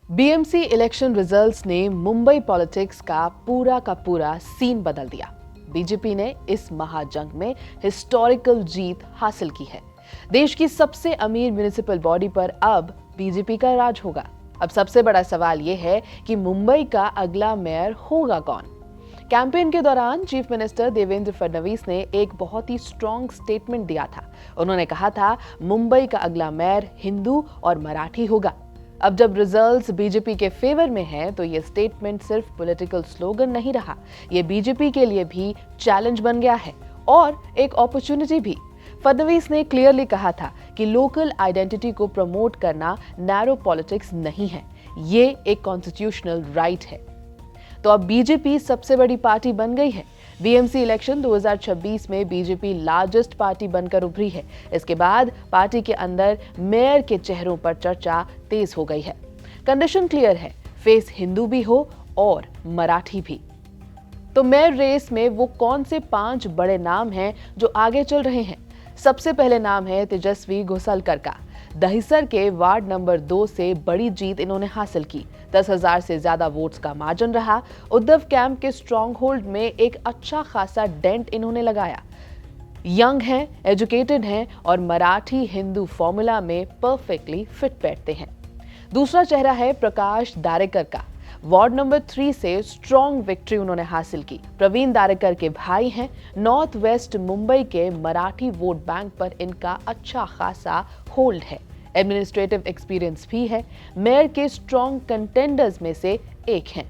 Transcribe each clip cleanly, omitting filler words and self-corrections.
BMC election results ने Mumbai politics का पूरा सीन बदल दिया। बीजेपी ने इस महाजंग में हिस्टोरिकल जीत हासिल की है। देश की सबसे अमीर म्युनिसिपल बॉडी पर अब बीजेपी का राज होगा। अब सबसे बड़ा सवाल यह है कि मुंबई का अगला मेयर होगा कौन। कैंपेन के दौरान चीफ मिनिस्टर देवेंद्र फडणवीस ने एक बहुत ही स्ट्रॉन्ग स्टेटमेंट दिया था। उन्होंने कहा था, मुंबई का अगला मेयर हिंदू और मराठी होगा। अब जब रिजल्ट्स बीजेपी के फेवर में हैं, तो ये स्टेटमेंट सिर्फ पॉलिटिकल स्लोगन नहीं रहा, ये बीजेपी के लिए भी चैलेंज बन गया है और एक अपॉर्चुनिटी भी। फडणवीस ने क्लियरली कहा था कि लोकल आइडेंटिटी को प्रमोट करना नैरो पॉलिटिक्स नहीं है, ये एक कॉन्स्टिट्यूशनल राइट है। तो अब बीजेपी सबसे बड़ी पार्टी बन गई है। बीएमसी इलेक्शन 2026 में बीजेपी लार्जेस्ट पार्टी बनकर उभरी है। इसके बाद पार्टी के अंदर मेयर के चेहरों पर चर्चा तेज हो गई है। कंडीशन क्लियर है, फेस हिंदू भी हो और मराठी भी। तो मेयर रेस में वो कौन से 5 बड़े नाम हैं जो आगे चल रहे हैं। सबसे पहले नाम है तेजस्वी घोसालकर का। दहिसर के वार्ड नंबर 2 से बड़ी जीत इन्होंने हासिल की। 10,000 से ज्यादा वोट्स का मार्जिन रहा। उद्धव कैंप के स्ट्रॉन्ग होल्ड में एक अच्छा खासा डेंट इन्होंने लगाया। यंग हैं, एजुकेटेड हैं और मराठी हिंदू फॉर्मूला में परफेक्टली फिट बैठते हैं। दूसरा चेहरा है प्रकाश दारेकर का। वार्ड नंबर 3 से स्ट्रॉन्ग विक्ट्री उन्होंने हासिल की। प्रवीण दारेकर के भाई हैं। नॉर्थ वेस्ट मुंबई के मराठी वोट बैंक पर इनका अच्छा खासा होल्ड है। एडमिनिस्ट्रेटिव एक्सपीरियंस भी है। मेयर के स्ट्रॉन्ग कंटेंडर्स में से एक हैं।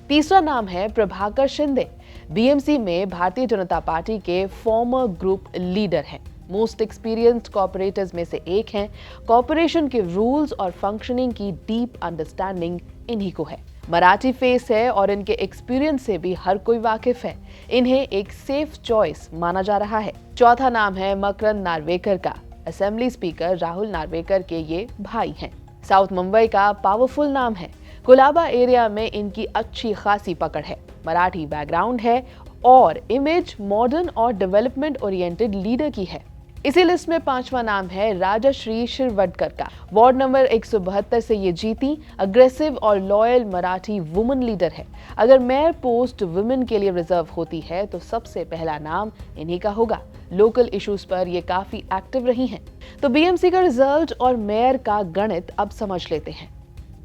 तीसरा नाम है प्रभाकर शिंदे। बीएमसी में भारतीय जनता पार्टी के फॉर्मर ग्रुप लीडर हैं। मोस्ट एक्सपीरियंस्ड कॉर्पोरेटर्स में से एक हैं। कॉर्पोरेशन के रूल्स और फंक्शनिंग की डीप अंडरस्टैंडिंग इन्हीं को है। मराठी फेस है और इनके एक्सपीरियंस से भी हर कोई वाकिफ है। इन्हें एक सेफ चॉइस माना जा रहा है। चौथा नाम है मकरंद नार्वेकर का। असेंबली स्पीकर राहुल नार्वेकर के ये भाई हैं। साउथ मुंबई का पावरफुल नाम है। कुलाबा एरिया में इनकी अच्छी खासी पकड़ है। मराठी बैकग्राउंड है और इमेज मॉडर्न और डेवलपमेंट ओरिएंटेड लीडर की है। इसी लिस्ट में 5वां नाम है राजश्री शिरवडकर का। वार्ड नंबर 172 से ये जीती। अग्रेसिव और लॉयल मराठी वुमेन लीडर है। अगर मेयर पोस्ट वुमेन के लिए रिजर्व होती है तो सबसे पहला नाम इन्हीं का होगा। लोकल इश्यूज पर ये काफी एक्टिव रही हैं। तो बीएमसी का रिजल्ट और मेयर का गणित अब समझ लेते हैं।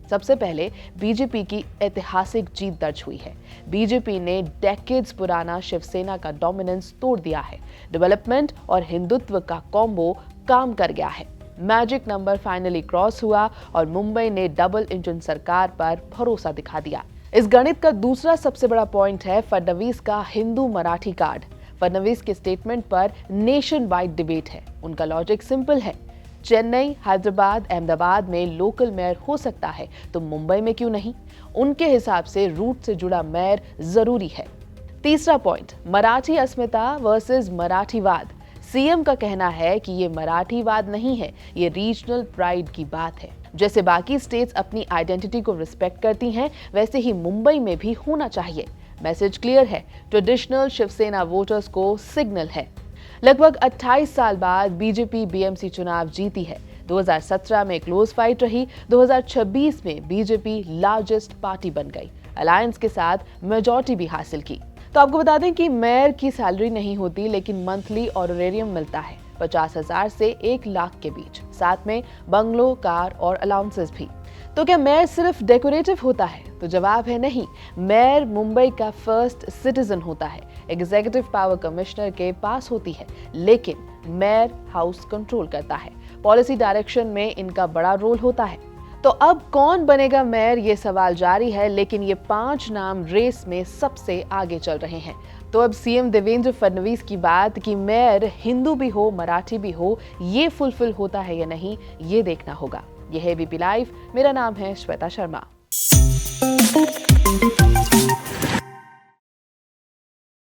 सबसे पहले बीजेपी की ऐतिहासिक जीत दर्ज हुई है। बीजेपी ने डेकेड्स पुराना शिवसेना का डोमिनेंस तोड़ दिया है। डेवलपमेंट और हिंदुत्व का कॉम्बो काम कर गया है। मैजिक नंबर फाइनली क्रॉस हुआ और मुंबई ने डबल इंजन सरकार पर भरोसा दिखा दिया। इस गणित का दूसरा सबसे बड़ा पॉइंट है फडणवीस का हिंदू मराठी कार्ड। फडणवीस के स्टेटमेंट पर नेशन वाइड डिबेट है। उनका लॉजिक सिंपल है, चेन्नई, हैदराबाद, अहमदाबाद में लोकल मेयर हो सकता है तो मुंबई में क्यों नहीं। उनके हिसाब से रूट से जुड़ा मेयर जरूरी है। तीसरा पॉइंट, मराठी अस्मिता वर्सेस मराठीवाद। सीएम का कहना है कि ये मराठीवाद नहीं है, ये रीजनल प्राइड की बात है। जैसे बाकी स्टेट्स अपनी आइडेंटिटी को रिस्पेक्ट करती हैं, वैसे ही मुंबई में भी होना चाहिए। मैसेज क्लियर है, ट्रेडिशनल शिवसेना वोटर्स को सिग्नल है। लगभग 28 साल बाद बीजेपी बीएमसी चुनाव जीती है। 2017 में क्लोज फाइट रही। 2026 में बीजेपी लार्जेस्ट पार्टी बन गई। अलायंस के साथ मेजॉरिटी भी हासिल की। तो आपको बता दें कि मेयर की सैलरी नहीं होती, लेकिन मंथली ऑनरेरियम मिलता है 50,000 से 1 लाख के बीच। साथ में बंगलो, कार और अलाउंसेस भी। तो क्या मेयर सिर्फ डेकोरेटिव होता है? तो जवाब है नहीं। मेयर मुंबई का फर्स्ट सिटीजन होता है। एग्जीक्यूटिव पावर कमिश्नर के पास होती है, लेकिन मेयर हाउस कंट्रोल करता है। पॉलिसी डायरेक्शन में इनका बड़ा रोल होता है। तो अब कौन बनेगा मेयर, ये सवाल जारी है, लेकिन ये 5 नाम रेस में सबसे आगे चल रहे हैं। तो अब सीएम देवेंद्र फडणवीस की बात कि मेयर हिंदू भी हो मराठी भी हो, ये फुलफिल होता है या नहीं, ये देखना होगा। यह है एबीपी लाइव। मेरा नाम है श्वेता शर्मा।